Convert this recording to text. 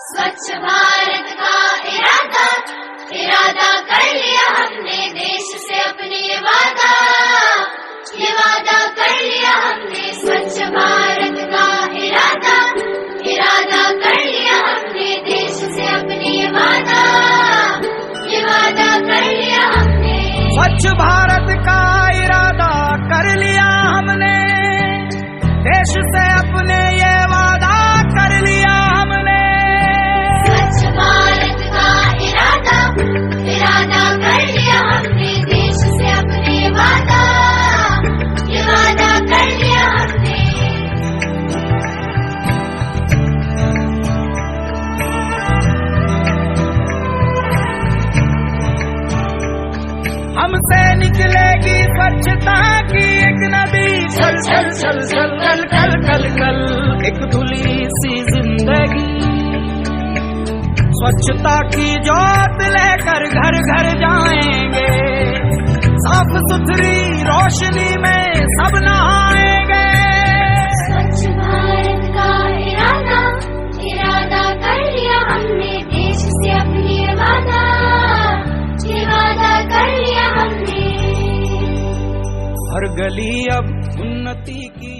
स्वच्छ भारत का इरादा इरादा कर लिया हमने, देश से अपने ये वादा कर लिया हमने। स्वच्छ भारत का इरादा इरादा कर लिया हमने, देश से अपने ये वादा कर लिया हमने। स्वच्छ भारत का इरादा कर लिया हमने, देश से अपने ये वादा कर लिया हमने। स्वच्छ भारत का इरादा इरादा कर लिया हमने, देश से अपने वादा कर लिया हमने। हमसे निकलेगी स्वच्छता की एक नदी, छल छल छल छल कल कल कल कल एक धुली सी जिंदगी। स्वच्छता की जोत लेकर घर घर जाएंगे, साफ सुथरी रोशनी में सब नहाएंगे। स्वच्छ भारत का इरादा इरादा कर लिया हमने, देश से अपनी वादा कर लिया हमने। हर गली अब उन्नति की